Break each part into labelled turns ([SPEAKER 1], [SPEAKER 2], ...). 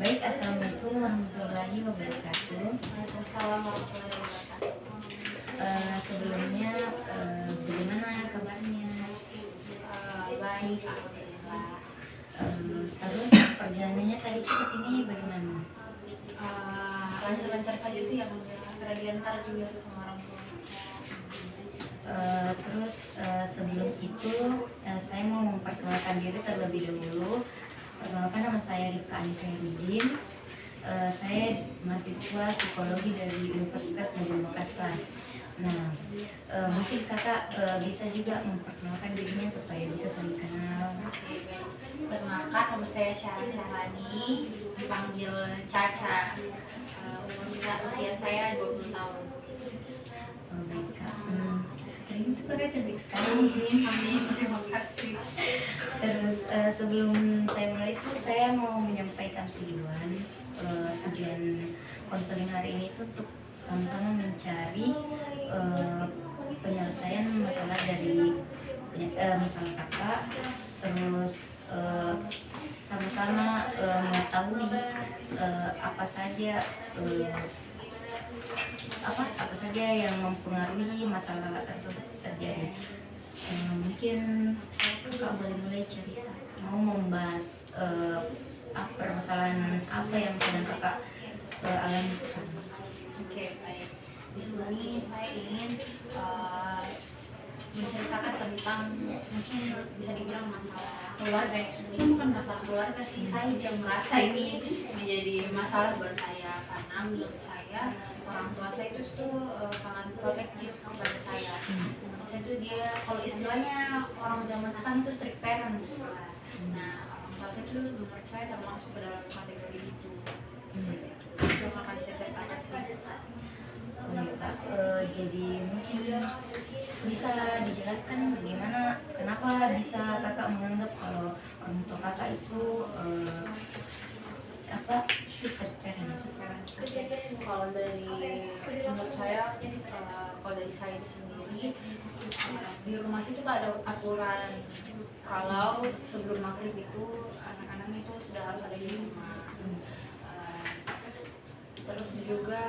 [SPEAKER 1] Baik, assalamualaikum warahmatullahi wabarakatuh.
[SPEAKER 2] Waalaikumsalam warahmatullahi wabarakatuh.
[SPEAKER 1] Sebelumnya, bagaimana kabarnya?
[SPEAKER 2] Baik, alhamdulillah.
[SPEAKER 1] Terus perjalanannya tadi ke sini bagaimana?
[SPEAKER 2] Lancar-lancar saja sih, alhamdulillah. Terdiantar juga sama orang tua.
[SPEAKER 1] Sebelum itu, saya mau memperkenalkan diri terlebih dahulu. Perkenalkan, nama saya Rifka Anissa Herudin. Saya mahasiswa psikologi dari Universitas Negeri Makassar. Nah, mungkin kakak bisa juga memperkenalkan dirinya supaya bisa saling kenal.
[SPEAKER 2] Oke, baik. Perkenalkan, nama saya Syara Syahrani, dipanggil Caca. Usia saya 20 tahun.
[SPEAKER 1] Baik kak. Hari ini tuh kakak cantik sekali.
[SPEAKER 2] Amin, terima kasih.
[SPEAKER 1] Terus sebelum saya mulai itu saya mau menyampaikan tujuan konseling hari ini itu untuk sama-sama mencari penyelesaian masalah dari masalah kakak, terus sama-sama mengetahui apa saja yang mempengaruhi masalah kakak tersebut terjadi. Mungkin kakak boleh mulai cerita, mau membahas permasalahan apa yang sedang kakak alami sekarang.
[SPEAKER 2] Oke, baik. Di sini saya ingin menceritakan tentang mungkin bisa dibilang masalah keluarga. Ini bukan masalah keluarga sih, saya yang merasa ini menjadi masalah buat saya karena menurut saya orang tua saya itu sangat protektif kepada saya. Saya itu dia kalau istilahnya orang zaman sekarang itu strict parents. Nah, orang tua saya itu menurut saya termasuk ke dalam kategori itu. Itu akan bisa ceritakan sih.
[SPEAKER 1] Jadi mungkin bisa dijelaskan bagaimana, kenapa bisa kakak menganggap kalau orang tua kakak itu strict parents?
[SPEAKER 2] Kalau dari menurut saya, kalau dari saya itu sendiri, di rumah situ ada aturan kalau sebelum maghrib itu anak-anak itu sudah harus ada di rumah. Terus juga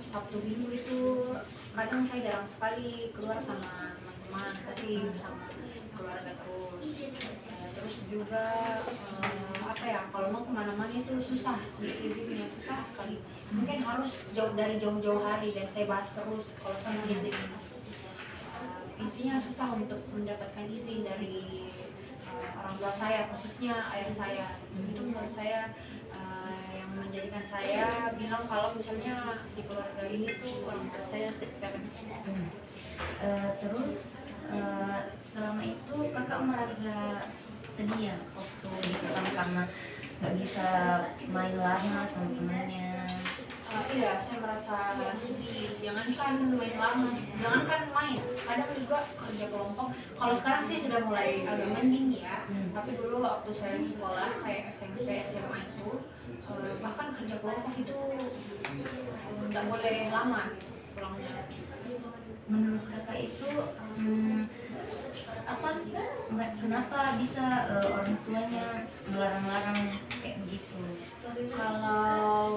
[SPEAKER 2] Sabtu Minggu itu kadang saya jarang sekali keluar sama teman-teman, tapi bersama keluarga terus. Terus juga kalau mau kemana-mana itu susah, untuk izinnya susah sekali. Mungkin harus dari jauh-jauh hari, dan saya bahas terus kalau sama izin. Isinya susah untuk mendapatkan izin dari orang tua saya, khususnya ayah saya. Itu menurut saya yang menjadikan saya bilang kalau misalnya di keluarga ini tuh orang tua saya strict parents.
[SPEAKER 1] Terus selama itu kakak merasa sedih ya waktu dikekang karena nggak bisa main lama sama temannya?
[SPEAKER 2] Iya, saya merasa sedih. Jangankan main lama, jangankan main, kadang juga kerja kelompok. Kalau sekarang sih sudah mulai agak mending ya. Tapi dulu waktu saya sekolah kayak SMP, SMA itu, bahkan kerja kelompok itu nggak boleh lama gitu pulangnya.
[SPEAKER 1] Menurut kakak itu kenapa bisa orang tuanya melarang-larang kayak begitu?
[SPEAKER 2] Kalau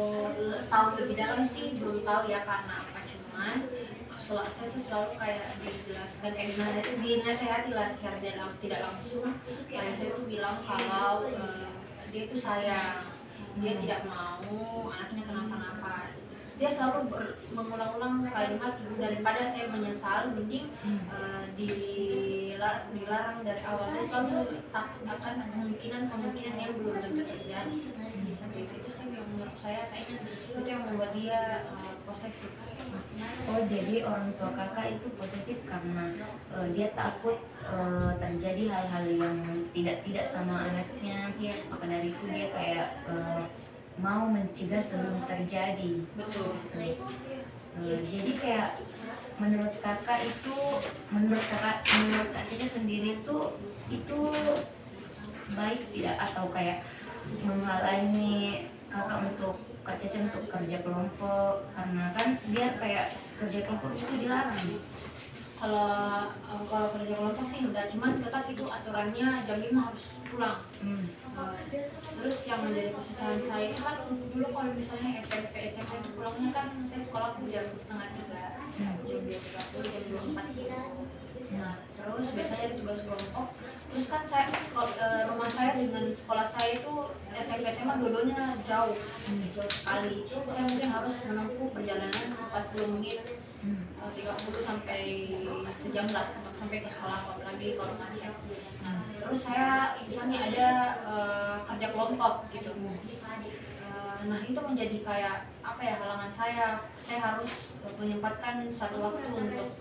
[SPEAKER 2] tahu lebih dalam sih belum tahu ya karena apa, cuman saya tuh selalu kayak dijelaskan gimana itu dinasehati lah secara tidak langsung. Kayak saya tuh bilang kalau dia tuh sayang, dia tidak mau anaknya kenapa-napa. Dia selalu mengulang-ulang kalimat daripada saya menyesal, mending dilarang dari awal. Dia selalu takut akan kemungkinan yang belum tentu terjadi. Itu sih yang menurut saya kayaknya itu yang membuat dia posesif.
[SPEAKER 1] Oh, jadi orang tua kakak itu posesif karena dia takut terjadi hal-hal yang tidak sama anaknya. Maka dari itu dia kayak mau mencegah sebelum terjadi.
[SPEAKER 2] Betul.
[SPEAKER 1] Jadi kayak menurut kak Caca sendiri itu baik tidak, atau kayak menghalangi kakak untuk Kak Caca untuk kerja kelompok, karena kan dia kayak kerja kelompok itu dilarang.
[SPEAKER 2] Kalau kalau kerja kelompok sih enggak, cuman tetap itu aturannya jam 5 harus pulang. Terus yang menjadi kesusahan saya itu kan dulu kalau misalnya SMP itu pulangnya kan saya sekolah jam setengah 3, jam 2.30, jam 24 gitu. Nah terus biasanya ada tugas kelompok. Terus kan rumah saya dengan sekolah saya itu SMP SMA dua-duanya jauh sekali. Saya mungkin harus menempuh perjalanan 40 menit, 30 sampai sejam lah sampai ke sekolah lagi kalau macet. Terus saya misalnya ada kerja kelompok gitu. Nah itu menjadi kayak apa ya, halangan saya harus menyempatkan satu waktu untuk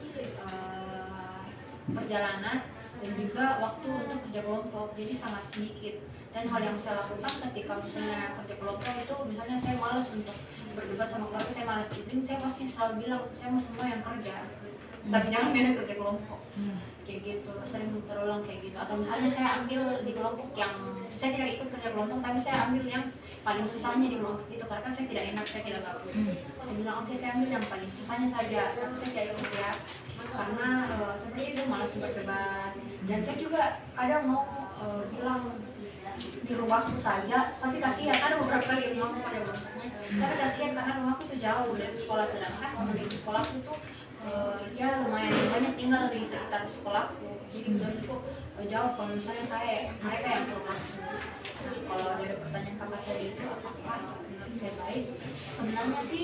[SPEAKER 2] perjalanan dan juga waktu untuk kerja kelompok, jadi sangat sedikit. Dan hal yang saya lakukan ketika misalnya kerja kelompok itu, misalnya saya malas untuk berdebat sama keluarga, saya malas izin, saya pasti selalu bilang saya mau semua yang kerja, tapi jangan beda kerja kelompok. Kayak gitu, sering terulang kayak gitu. Atau misalnya saya ambil di kelompok yang saya tidak ikut kerja kelompok, tapi saya ambil yang paling susahnya di kelompok itu, karena kan saya tidak enak, saya tidak gabung. Saya bilang oke, saya ambil yang paling susahnya saja, tapi saya tidak ikut ya, karena seperti itu malas berdebat. Dan saya juga kadang mau bilang di rumahku saja, tapi kasihan, ada beberapa kali di rumahku pada kelompoknya, tapi kasihan karena rumahku itu jauh dari sekolah, sedangkan orang di sekolahku itu dia lumayan banyak tinggal di sekitar sekolahku, jadi menurutku jauh. Kalau misalnya mereka yang ke rumahku. Nah, kalau ada pertanyaan kakak tadi itu apakah menurut saya baik, sebenarnya sih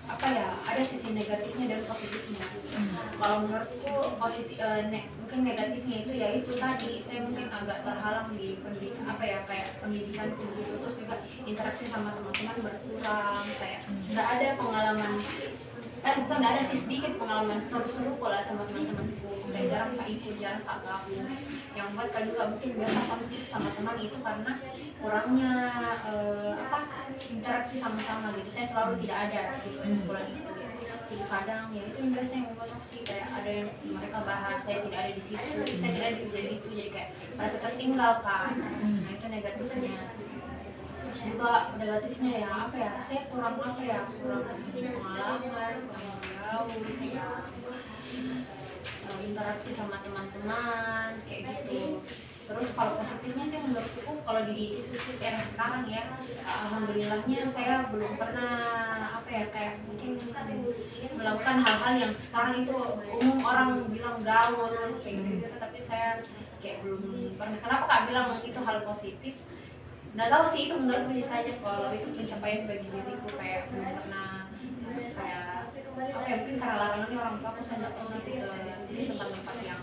[SPEAKER 2] apa ya, ada sisi negatifnya dan positifnya. Kalau menurutku mungkin negatifnya itu ya itu tadi, saya mungkin agak terhalang di pendidikan, apa ya, kayak pendidikan gitu. Terus juga interaksi sama teman-teman berkurang, kayak nggak ada pengalaman, bukan nggak ada sih, sedikit pengalaman seru-seru pola sama teman-temanku. Kayak jarang kak ikut, jarang kak gabung. Yang buat kan juga mungkin biasa konflik sama teman itu karena kurangnya interaksi sama-sama gitu. Saya selalu tidak ada di kumpulan itu. Jadi kadang ya itu yang biasanya yang membuat toksik, kayak ada yang mereka bahas, saya tidak ada di situ, saya tidak ada di situ, jadi kayak merasa tertinggal kan. Nah itu negatifnya. Terus juga negatifnya ya apa ya, saya kurang pengalaman, kurang gaul, interaksi sama teman-teman kayak gitu. Terus kalau positifnya sih menurutku, kalau di era sekarang ya, alhamdulillahnya saya belum pernah apa ya, kayak mungkin melakukan hal-hal yang sekarang itu umum orang bilang gaul kayak gitu, tapi saya kayak belum pernah. Kenapa kak bilang itu hal positif? Nggak tahu sih, itu menurut diri saja, kalau itu pencapaian bagi diriku, kayak belum pernah kayak apa ya, mungkin karena larangannya orang tua, saya nggak pernah di tempat-tempat yang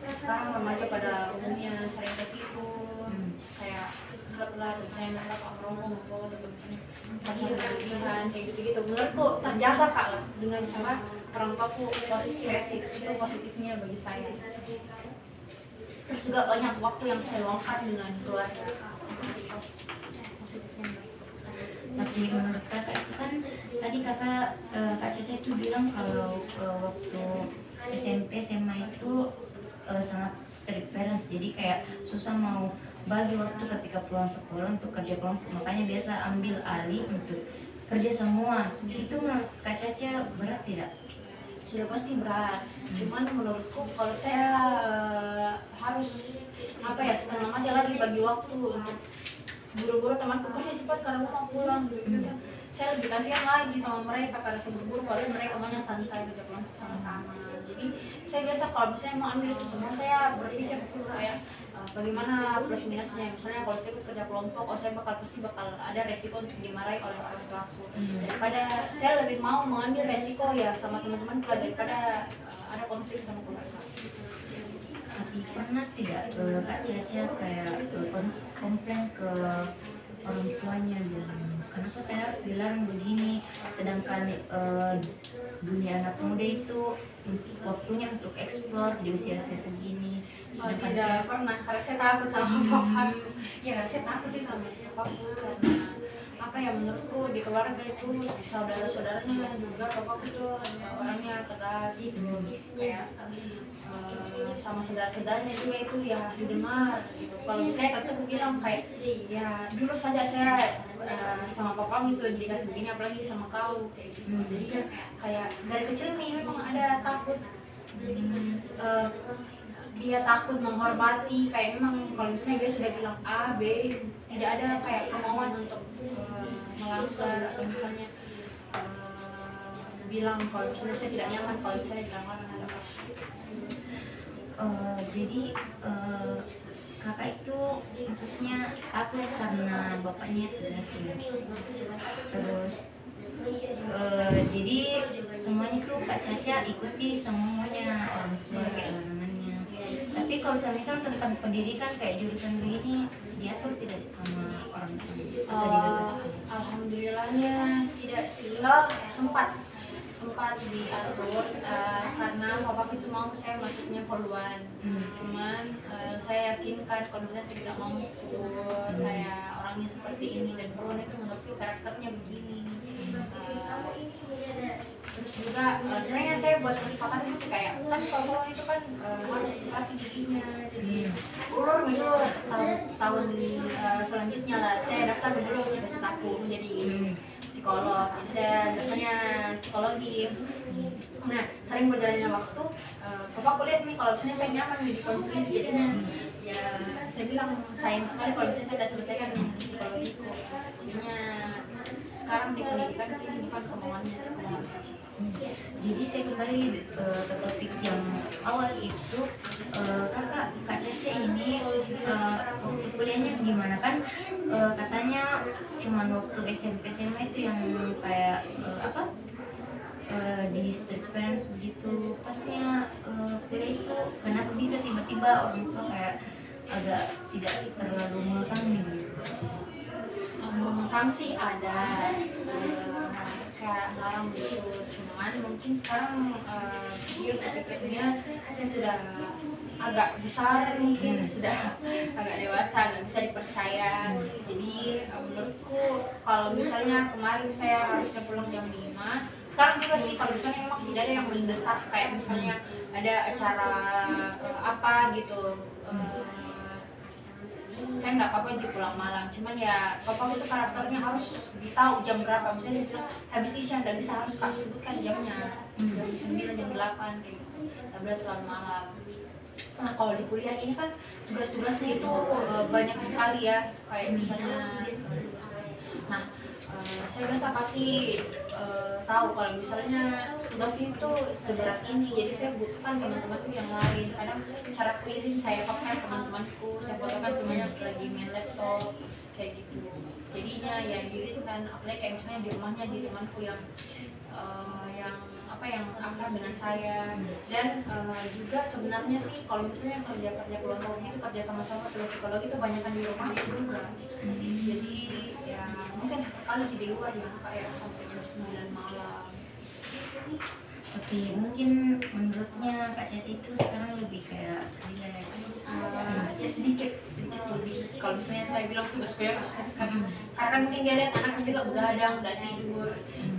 [SPEAKER 2] sekarang remaja pada umumnya sering ke situ, kayak klub lah, misalnya mereka nongkrong atau misalnya berlebihan kayak gitu-gitu. Menurutku terjaga kak lah dengan cara orang tuaku positif, itu positifnya bagi saya. Terus juga banyak waktu yang saya luangkan dengan keluarga, positifnya.
[SPEAKER 1] Tapi menurut kakak itu kan tadi kak Caca itu bilang kalau waktu SMP SMA itu sangat strict parents, jadi kayak susah mau bagi waktu ketika pulang sekolah untuk kerja kelompok, makanya biasa ambil alih untuk kerja semua. Itu menurut Kak Caca berat tidak?
[SPEAKER 2] Sudah pasti berat, cuman menurutku kalau saya harus apa ya, setengah aja lagi bagi waktu untuk buru-buru temanku kerja cepat karena mau pulang gitu. Saya lebih kasihan lagi sama mereka karena saya buru-buru, padahal mereka maunya santai kerja kelompok sama-sama. Jadi saya biasa kalau misalnya mau ambil itu semua, saya berpikir kayak bagaimana plus minusnya. Misalnya kalau saya ikut kerja kelompok, saya pasti bakal ada resiko untuk dimarahi oleh orang tuaku. Daripada saya lebih mau mengambil resiko ya sama teman-teman daripada ada konflik sama keluarga.
[SPEAKER 1] Tapi pernah tidak Kak Caca kayak komplain ke orang tuanya, bilang kenapa saya harus dilarang begini, sedangkan dunia anak muda itu waktunya untuk eksplor di usia saya segini,
[SPEAKER 2] Oh,
[SPEAKER 1] Depan
[SPEAKER 2] tidak pernah, karena saya takut sama papa. Ya, karena saya takut sih sama papaku karena apa ya, menurutku di keluarga itu di saudara-saudaranya juga papaku tuh orangnya tegas gitu, kayak sama saudara-saudaranya juga itu ya didengar gitu. Kalau misalnya tante bilang kayak ya dulu saja saya sama papamu itu dikasih begini apalagi sama kau kayak gitu. Jadi kan kayak dari kecil nih memang ada takut, dia takut menghormati, kayak memang kalau misalnya dia sudah bilang A, B, tidak ada kayak kemauan untuk melanggar atau misalnya bilang kalau misalnya saya tidak nyaman kalau misalnya dilanggar ada apa.
[SPEAKER 1] Jadi kakak itu maksudnya takut karena bapaknya tegas ya. Terus jadi semuanya tuh Kak Caca ikuti semuanya orang tua kayak larangannya. Tapi kalau misal tentang pendidikan kayak jurusan begini diatur tidak sama orang tua atau dibebaskan?
[SPEAKER 2] Alhamdulillahnya tidak sih, sempat diatur karena papa itu mau saya masuknya poluan. Cuman saya yakinkan kalau misalnya saya tidak mau, saya orangnya seperti ini dan poluan itu menurutku karakternya begini. Terus juga sebenarnya saya buat kesepakatan sih kayak kan kalau poluan itu kan harus rapi giginya, jadi urur dulu tahun selanjutnya lah saya daftar dulu cita-citaku menjadi psikolog, jadi saya daftarnya psikologi. Nah, sering berjalannya waktu, papa lihat nih kalau misalnya saya nyaman di konseling, jadinya ya saya bilang sayang sekali kalau misalnya saya tidak selesaikan psikologiku. Jadinya sekarang di pendidikan ini bukan kemauannya, kemauan.
[SPEAKER 1] Jadi saya kembali ke topik yang awal itu, Kak Cece ini waktu kuliahnya gimana kan? Katanya cuma waktu SMP SMA itu yang kayak di street parents begitu. Pasnya kuliah itu kenapa bisa tiba-tiba orang tua kayak agak tidak terlalu mengekang begitu?
[SPEAKER 2] Mengekang sih ada, kayak larang gitu, cuman mungkin sekarang dia berpikirnya saya sudah agak besar, mungkin sudah agak dewasa, agak bisa dipercaya. Jadi menurutku kalau misalnya kemarin saya harusnya pulang jam 5, sekarang juga sih kalau misalnya memang tidak ada yang mendesak, kayak misalnya ada acara apa gitu, saya nggak apa-apa aja pulang malam, cuman ya papa itu karakternya harus ditahu jam berapa, misalnya dia habis isya nggak bisa, harus kak sebutkan jamnya, jam 9, jam 8 kayak gitu, tak boleh terlalu malam. Nah kalau di kuliah ini kan tugas-tugasnya itu banyak sekali ya, kayak misalnya nah saya biasa pasti tahu kalau misalnya tugas itu seberat ini, jadi saya butuhkan teman-temanku yang lain. Kadang cara izin saya pakai teman-temanku, saya fotokan semuanya lagi main laptop kayak gitu. Jadinya ya diizinkan, apalagi kayak misalnya di rumahnya di temanku yang yang akrab dengan saya. Dan juga sebenarnya sih kalau misalnya kerja kelompok itu kerja sama-sama tugas psikologi itu banyakkan di rumah juga. Jadi ya mungkin sesekali di luar yang kayak sampai jam 9 malam.
[SPEAKER 1] Oke, mungkin menurutnya Kak Caca itu sekarang lebih kayak relax.
[SPEAKER 2] Ya sedikit lebih. Kalau misalnya saya bilang tugas kuliah saya sekali, karena kan mungkin dia lihat anaknya juga begadang, udah tidur.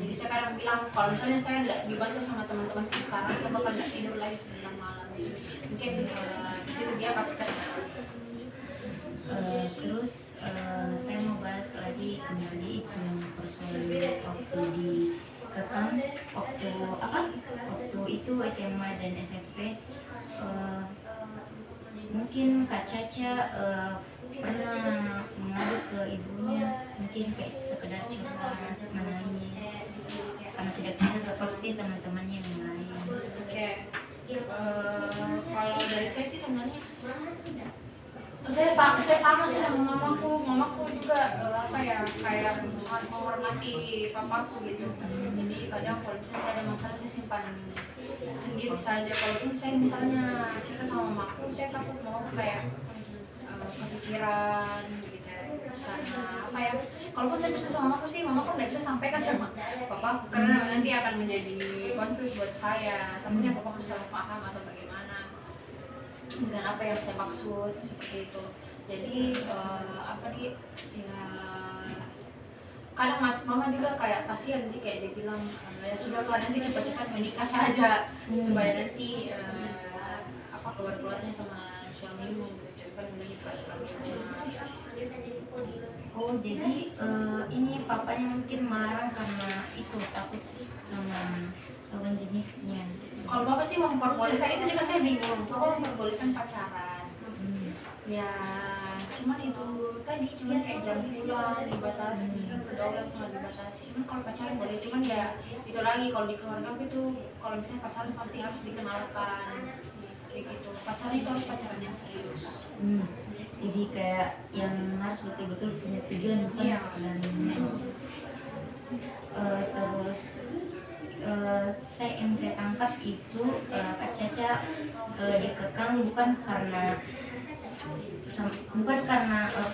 [SPEAKER 2] Jadi saya kadang bilang kalau misalnya saya nggak dibantu sama teman-teman sekarang, saya bakal nggak tidur lagi 9 malam. Mungkin di situ dia pasti.
[SPEAKER 1] Terus saya mau bahas lagi kembali itu yang persoalan waktu di kekang, waktu itu SMA dan SMP. Mungkin Kak Caca pernah mengadu ke ibunya, mungkin kayak sekedar curhat, menangis karena tidak bisa seperti teman-temannya yang lain.
[SPEAKER 2] Oke. Kalau dari saya sih sebenarnya saya sama sih sama mamaku juga kayak sangat menghormati papaku gitu. Jadi kadang kalau misalnya saya ada masalah saya simpan sendiri saja. Kalaupun saya misalnya cerita sama mamaku, saya takut mau kayak kepikiran gitu, karena kalaupun saya cerita sama mamaku sih, mamaku nggak bisa sampaikan sama papaku karena nanti akan menjadi konflik buat saya. Takutnya papaku salah paham atau bagaimana. dengan apa yang saya maksud seperti itu. Jadi apa nih ya, kadang mama juga kayak kasihan sih, kayak dia bilang ya sudah lah nanti cepat-cepat menikah saja supaya nanti apa keluar-keluarnya sama suamimu gitu kan, menikah suamimu.
[SPEAKER 1] Oh jadi ini papanya mungkin melarang karena itu takut sama lawan jenisnya.
[SPEAKER 2] Kalau bapak sih memperbolehkan, itu juga saya bingung, bapak memperbolehkan pacaran. Ya cuman itu tadi, cuman kayak jam pulang dibatasi, pergaulan sangat dibatasi. Cuman kalau pacaran boleh, cuman ya itu lagi, kalau di keluarga gitu kalau misalnya pacaran pasti harus dikenalkan kayak gitu. Pacaran itu harus pacaran yang serius.
[SPEAKER 1] Jadi kayak yang harus betul-betul punya tujuan, bukan sekedar main. Terus yang saya tangkap itu Kak Caca dikekang bukan karena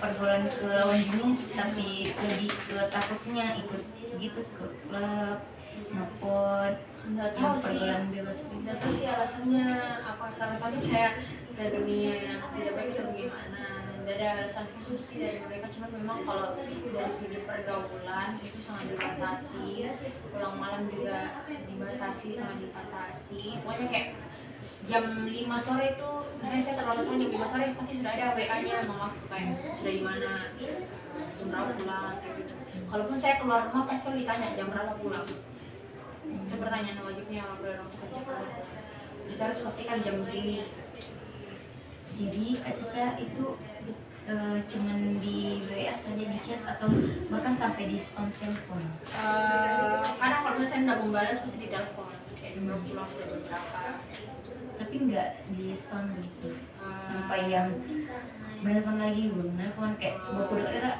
[SPEAKER 1] pergaulan ke lawan jenis, tapi lebih ke takutnya ikut gitu ke klub, ngepot,
[SPEAKER 2] Nggak tahu sih,
[SPEAKER 1] pergaulan bebas.
[SPEAKER 2] nggak tahu sih alasannya apa, karena tadi saya ke dunia yang tidak baik atau bagaimana. Tidak ada alasan khusus sih dari mereka, cuman memang kalau dari segi pergaulan itu sangat dibatasi, pulang malam juga dibatasi, sangat dibatasi. Pokoknya kayak jam 5 sore itu, misalnya saya terlalu jam 5 sore pasti sudah ada WA-nya mama kayak sudah di mana, jam berapa pulang kayak gitu. Kalaupun saya keluar rumah pasti selalu ditanya jam berapa pulang. Itu pertanyaan wajibnya orang kerja. Jadi saya harus pastikan jam begini.
[SPEAKER 1] Jadi Kak Caca itu cuman di WA saja, di chat, atau bahkan sampai di spam telepon?
[SPEAKER 2] Kadang kalau saya tidak membalas pasti di telepon kayak jam pulang sudah berapa.
[SPEAKER 1] Tapi nggak di spam gitu, sampai yang menelpon lagi, belum menelpon, kayak buku dekat.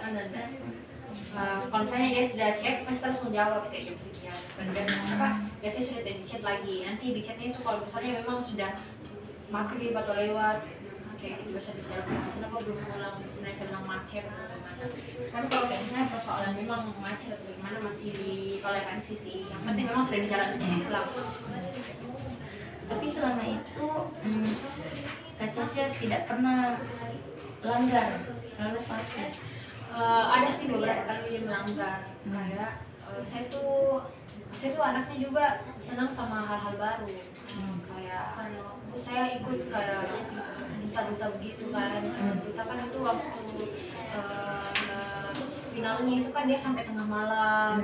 [SPEAKER 2] Kalau misalnya dia sudah chat pasti langsung jawab kayak jam sekian. Dan apa biasanya sudah di chat lagi, nanti di chatnya itu kalau misalnya memang sudah maghrib atau lewat kayak gitu biasa di telepon, kenapa belum pulang, misalnya sedang macet atau bagaimana. Tapi kalau kayak misalnya persoalan memang macet atau bagaimana masih ditoleransi sih, yang penting memang sudah di jalan pulang.
[SPEAKER 1] Tapi selama itu Kak Caca tidak pernah langgar, selalu patuh.
[SPEAKER 2] Ada sih beberapa kali dia melanggar. Kayak saya tuh anaknya juga senang sama hal-hal baru. Kayak saya ikut kayak duta-duta begitu kan. Duta kan itu waktu finalnya itu kan dia sampai tengah malam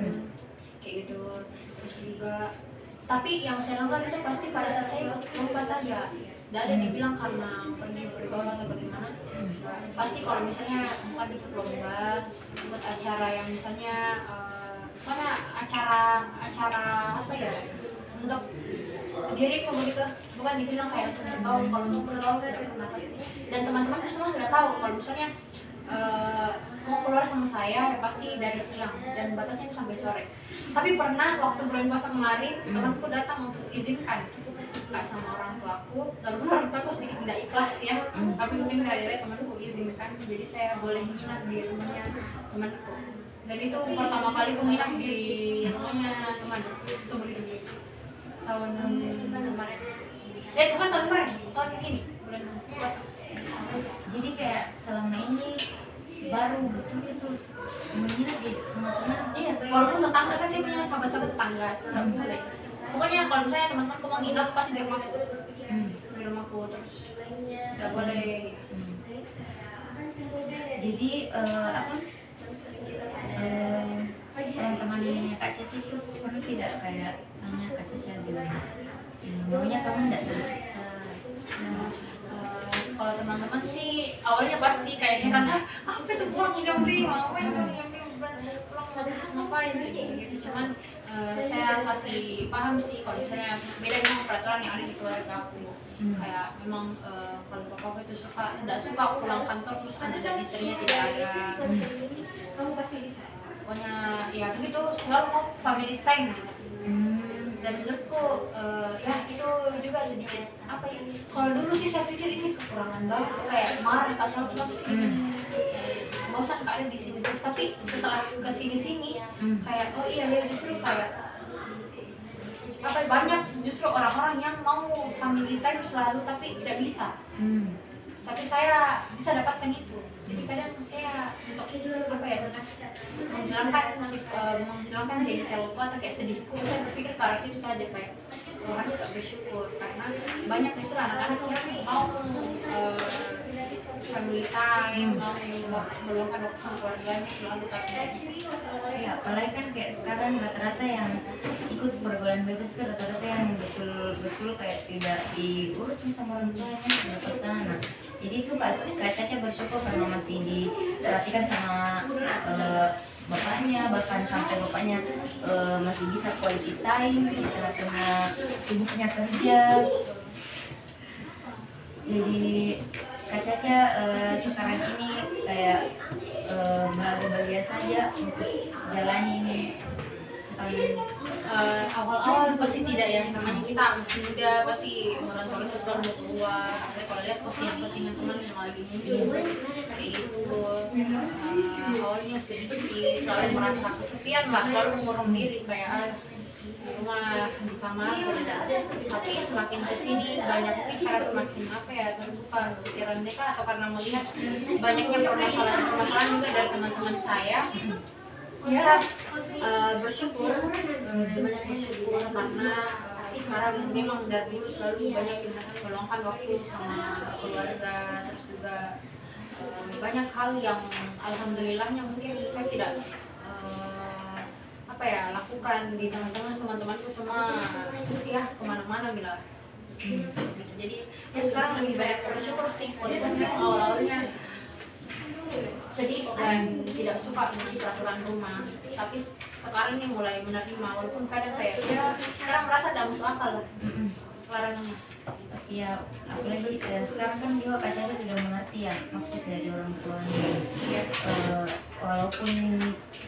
[SPEAKER 2] kayak gitu. Terus juga, tapi yang saya langgar itu pasti pada saat saya ikut lomba saja. Tidak ada yang dibilang karena pergi bergaul atau bagaimana. Pasti kalau misalnya bukan ikut lomba, ikut acara yang misalnya acara apa ya, untuk diriku begitu, bukan dibilang kayak bergaul. Kalau untuk bergaul ada pernah pasti, dan teman-teman semua sudah tahu kalau misalnya mau keluar sama saya ya pasti dari siang dan batasnya itu sampai sore. Tapi pernah waktu bulan puasa kemarin temanku datang untuk izinkan sama orang tuaku, walaupun orang tuaku sedikit tidak ikhlas ya, tapi mungkin gara-gara temanku izinkan, jadi saya boleh nginap di rumahnya temanku. Dan itu pertama kali aku nginap di rumahnya teman seumur hidup tahun kemarin. Bukan tahun kemarin, tahun ini bulan puasa.
[SPEAKER 1] Jadi kayak selama ini baru betul itu menginap di rumah teman.
[SPEAKER 2] Iya, walaupun tetangga kan saya punya sahabat-sahabat tetangga, tidak boleh. Pokoknya kalau misalnya teman-temanku mau nginap pasti di rumahku terus tidak boleh.
[SPEAKER 1] Jadi teman-temannya Kak Caca itu pernah tidak kayak tanya Kak Caca bilang maunya kamu tidak tersiksa?
[SPEAKER 2] Kalau teman-teman sih awalnya pasti kayak heran, apa itu pulang jam 5, ngapain pulang jam 5, pulang ngapain gitu. Cuman saya kasih paham sih kalau misalnya beda dengan peraturan yang ada di keluarga aku. Kayak memang kalau papa itu tidak suka pulang kantor terus anak dan istrinya tidak ada. Kamu pasti bisa. Pokoknya ya begitu, selalu mau family time gitu. Dan menurutku ya itu juga sedikit apa ya, kalau dulu sih saya pikir ini kekurangan banget sih, kayak marah asal pulang sih bosan gak ada di sini terus. Tapi setelah kesini kayak oh iya ya justru kayak apa banyak justru orang-orang yang mau family time selalu tapi tidak bisa. Tapi saya bisa dapatkan itu. Jadi kadang saya untuk apa ya, menghilangkan jadi terlalu atau kayak sedih. Saya berpikir ke arah situ saja kayak harus gak bersyukur karena banyak justru anak-anak yang mau family time, mau meluangkan waktu sama keluarganya selalu tapi tidak bisa.
[SPEAKER 1] Ya, apalagi kan kayak sekarang rata-rata yang ikut pergaulan bebas itu rata-rata yang betul-betul kayak tidak diurus sama orang tuanya, lepas tangan. Jadi itu Kak Caca bersyukur karena masih diperhatikan sama bapaknya, bahkan sampai bapaknya masih bisa quality time di tengah-tengah sibuknya kerja. Jadi Kak Caca sekarang ini kayak bahagia saja untuk jalani ini sekali.
[SPEAKER 2] Awal-awal pasti tidak ya, namanya kita masih muda pasti merantau itu selalu mau keluar. Saya kalau lihat postingan teman yang lagi muncul kayak gitu, awalnya sedikit sih, selalu merasa kesepian lah, selalu mengurung diri kayak rumah di kamar saja. Tapi semakin kesini banyak pikiran, semakin apa ya, terbuka pikiran mereka atau karena melihat banyaknya permasalahan juga dari teman-teman saya. Ya, bersyukur, banyak bersyukur karena sekarang memang dari dulu selalu banyak meluangkan waktu sama keluarga, terus juga banyak hal yang alhamdulillahnya mungkin saya tidak apa ya lakukan di teman-temanku semua ya kemana-mana bila gitu. Jadi ya sekarang lebih banyak bersyukur sih, walaupun awal-awalnya sedih dan tidak suka dengan peraturan rumah, tapi sekarang ini mulai menerima walaupun kadang kayak ya sekarang merasa tidak masuk akal lah larangannya.
[SPEAKER 1] Ya, apalagi sekarang kan juga Kak Caca sudah mengerti ya maksud dari orang tuanya. Walaupun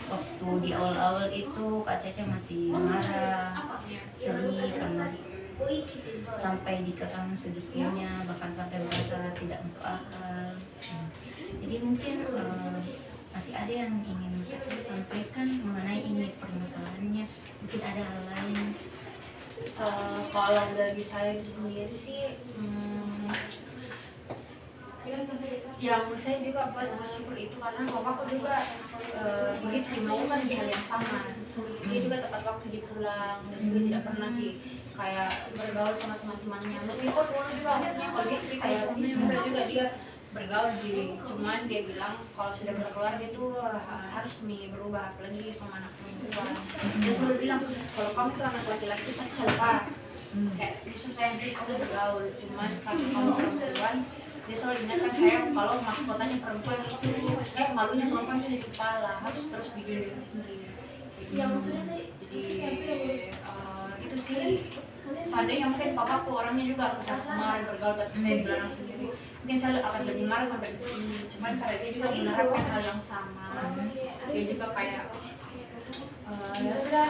[SPEAKER 1] waktu di awal-awal itu Kak Caca masih marah, sedih karena sampai dikekang sedikitnya, bahkan sampai merasa tidak masuk akal. Jadi mungkin masih ada yang ingin Kak Caca sampaikan mengenai ini permasalahannya, mungkin ada hal lain.
[SPEAKER 2] Kalau dari saya sendiri sih yang saya juga buat bersyukur itu karena bapakku juga begitu dimaukan di hal yang sama. Dia juga tepat waktu dia pulang dan juga tidak pernah kayak bergaul sama teman-temannya. Meskipun dulu juga waktunya kalau dia cerita ya muda juga dia bergaul cuman dia bilang kalau sudah berkeluarga itu harus berubah, apalagi sama anak perempuan. Dia selalu bilang kalau kamu itu anak laki-laki pasti saya lepas. Kayak justru saya yang kamu bergaul, cuman kalau kamu perempuan dia selalu ingatkan saya kalau mahkotanya perempuan itu malunya perempuan itu di kepala, harus terus digundul tinggi. Jadi itu sih seandainya mungkin papaku orangnya juga kemar bergaul tapi saya bilang sendiri mungkin saya akan lebih marah sampai ke sini. Cuman karena dia juga menerapkan hal yang sama, dia juga kayak ya sudah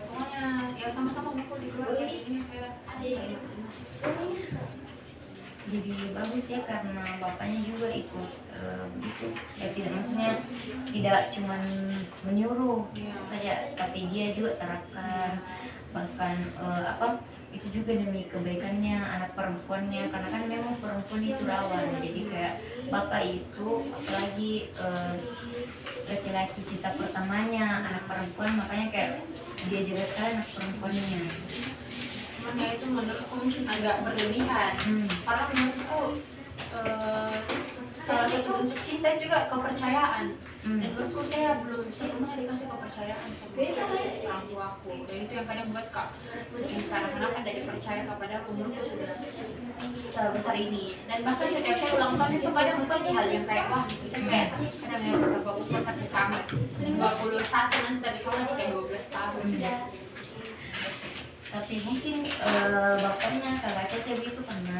[SPEAKER 2] pokoknya ya sama-sama ngumpul di keluarga ini saya terima kasih.
[SPEAKER 1] Jadi bagus ya karena bapaknya juga ikut begitu ya, tidak maksudnya tidak cuman menyuruh saja tapi dia juga terapkan, bahkan itu juga demi kebaikannya anak perempuannya, karena kan memang perempuan itu rawan. Jadi kayak bapak itu apalagi laki-laki cita pertamanya anak perempuan, makanya kayak dia jaga sekali anak perempuannya.
[SPEAKER 2] Ya itu menurutku mungkin agak berlebihan karena menurutku salah satu bentuk cinta juga kepercayaan. Dan menurutku saya belum sebelumnya dikasih kepercayaan sama orang tuaku, dan itu yang kadang buat kak sedih karena kenapa tidak dipercaya kepada aku. Menurutku sudah sebesar ini, dan bahkan setiap saya ulang tahun itu kadang bukan di hal yang kayak wah saya kayak kadang yang berapa usia sampai sama 21 nanti tapi sama kayak 12 tahun.
[SPEAKER 1] Tapi mungkin bapaknya Kakak Caca begitu karena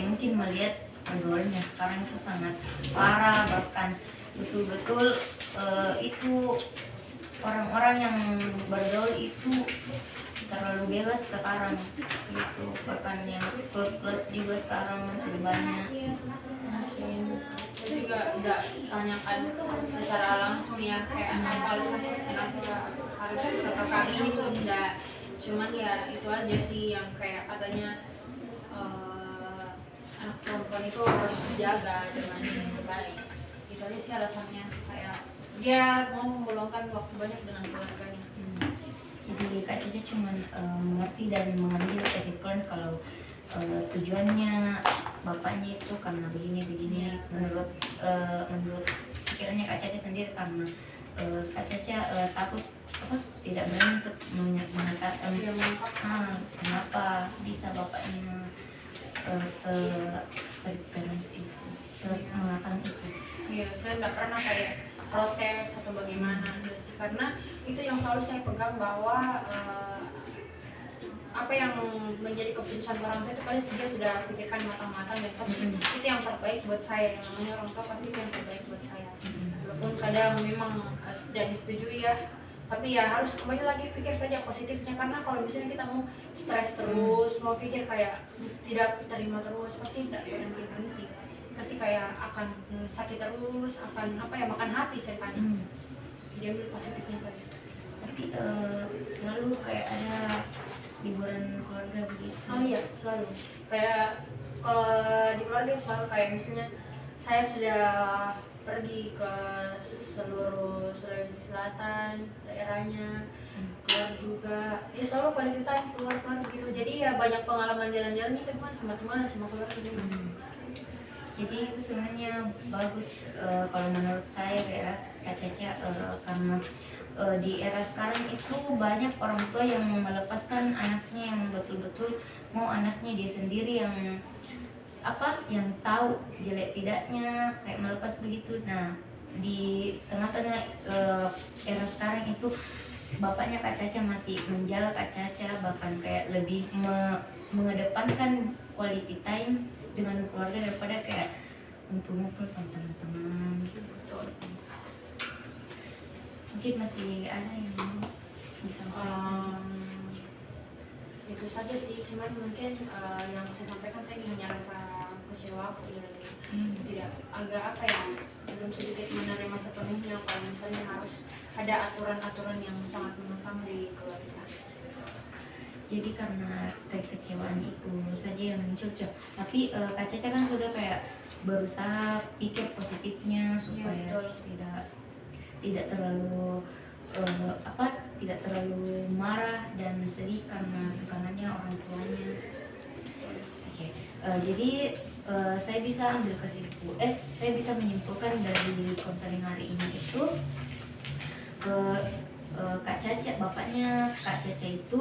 [SPEAKER 1] mungkin melihat pergaulannya sekarang itu sangat parah, bahkan betul-betul itu orang-orang yang bergaul itu terlalu bebas sekarang gitu, bahkan yang klub-klub juga sekarang sudah banyak.
[SPEAKER 2] Saya juga udah tanyakan secara langsung ya kayak kalau sampai kenapa harus seperti ini tuh enggak, cuman ya itu aja sih yang kayak katanya anak perempuan itu harus dijaga dengan baik. Itu aja sih alasannya, kayak dia mau meluangkan waktu banyak dengan keluarganya.
[SPEAKER 1] Jadi Kak Caca cuma mengerti dan mengambil kesimpulan kalau tujuannya bapaknya itu karena begini menurut pikirannya Kak Caca sendiri, karena Kak Caca takut tidak berani untuk mengatakan kenapa bisa bapaknya strict parents itu mengatakan itu.
[SPEAKER 2] Iya, saya nggak pernah kayak protes atau bagaimana sih, karena itu yang selalu saya pegang bahwa apa yang menjadi keputusan orang tua itu pasti dia sudah pikirkan matang-matang dan pasti itu yang terbaik buat saya. Yang namanya orang tua pasti itu yang terbaik buat saya. Walaupun kadang memang tidak disetujui ya, tapi ya harus kembali lagi pikir saja positifnya, karena kalau misalnya kita mau stres terus, mau pikir kayak tidak terima terus, pasti tidak berhenti, pasti kayak akan sakit terus, akan makan hati ceritanya. Jadi ambil positifnya saja.
[SPEAKER 1] Tapi selalu kayak ada liburan keluarga begitu.
[SPEAKER 2] Oh iya, selalu. Kayak kalau di keluarga selalu kayak misalnya saya sudah pergi ke seluruh Sulawesi Selatan, daerahnya, keluar juga. Ya selalu quality time keluar gitu. Jadi ya banyak pengalaman jalan-jalan itu kan sama teman, sama keluarga juga.
[SPEAKER 1] Jadi itu sebenarnya bagus kalau menurut saya ya Kak Caca, karena di era sekarang itu banyak orang tua yang melepaskan anaknya yang betul-betul mau anaknya dia sendiri yang tahu jelek tidaknya, kayak melepas begitu. Nah di tengah-tengah era sekarang itu bapaknya Kak Caca masih menjaga Kak Caca, bahkan kayak lebih mengedepankan quality time dengan keluarga daripada kayak ngumpul-ngumpul sama teman-teman gitu. Mungkin masih ada yang mau disampaikan.
[SPEAKER 2] Itu saja sih, cuman mungkin yang saya sampaikan tadi hanya rasa kecewa aku dan tidak agak belum sedikit menerima sepenuhnya kalau misalnya harus ada aturan-aturan yang sangat mengekang di keluarga.
[SPEAKER 1] Jadi karena kekecewaan itu saja yang muncul, tapi Kak Caca kan sudah kayak berusaha pikir positifnya supaya tidak terlalu tidak terlalu marah dan sedih karena kekangannya orang tuanya. Jadi saya bisa saya bisa menyimpulkan dari konseling hari ini itu Kak Caca, bapaknya Kak Caca itu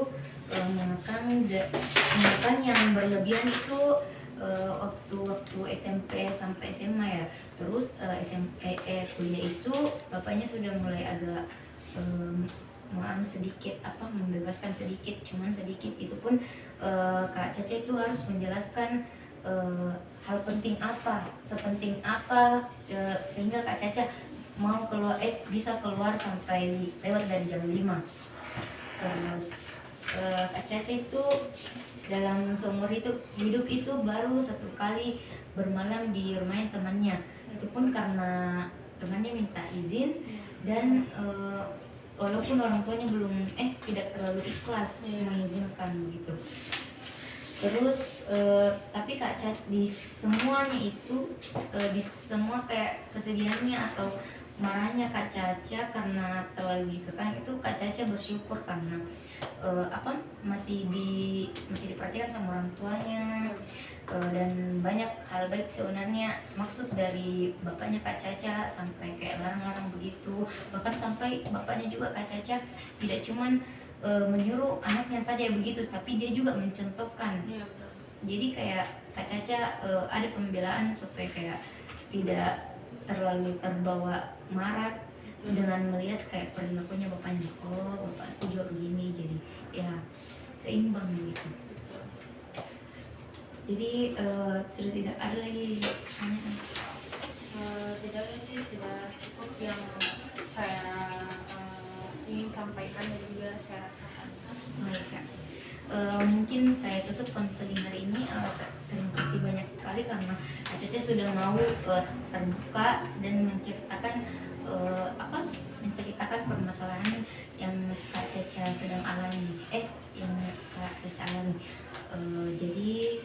[SPEAKER 1] mengekang yang berlebihan itu waktu SMP sampai SMA ya. Terus kuliah itu bapaknya sudah mulai agak membebaskan sedikit, cuman sedikit. Itu pun Kak Caca itu harus menjelaskan hal penting sepenting apa sehingga Kak Caca mau bisa keluar sampai lewat dari jam 5. Terus Kak Caca itu dalam seumur hidup itu baru 1 kali bermalam di rumahnya temannya. Itu pun karena temannya minta izin dan walaupun orang tuanya tidak terlalu ikhlas mengizinkan gitu. Terus tapi Kak Caca di semuanya itu di semua kayak kesedihannya atau marahnya Kak Caca karena terlalu dikekang itu, Kak Caca bersyukur karena masih diperhatikan sama orang tuanya, dan banyak hal baik sebenarnya maksud dari bapaknya Kak Caca sampai kayak larang-larang begitu. Bahkan sampai bapaknya juga Kak Caca tidak cuman menyuruh anaknya saja begitu, tapi dia juga mencontohkan. Jadi kayak Kak Caca ada pembelaan supaya kayak tidak terlalu terbawa marah dengan melihat kayak perilakunya bapaknya. Bapakku juga begini, jadi ya seimbang gitu. Jadi sudah tidak ada lagi pertanyaan.
[SPEAKER 2] Tidak ada sih, sudah cukup yang saya ingin sampaikan dan juga saya rasakan.
[SPEAKER 1] Baik Kak. Mungkin saya tutup konseling hari ini. Terima kasih banyak sekali karena Kak Caca sudah mau terbuka dan menceritakan permasalahan yang Kak Caca sedang alami, yang Caca alami. Jadi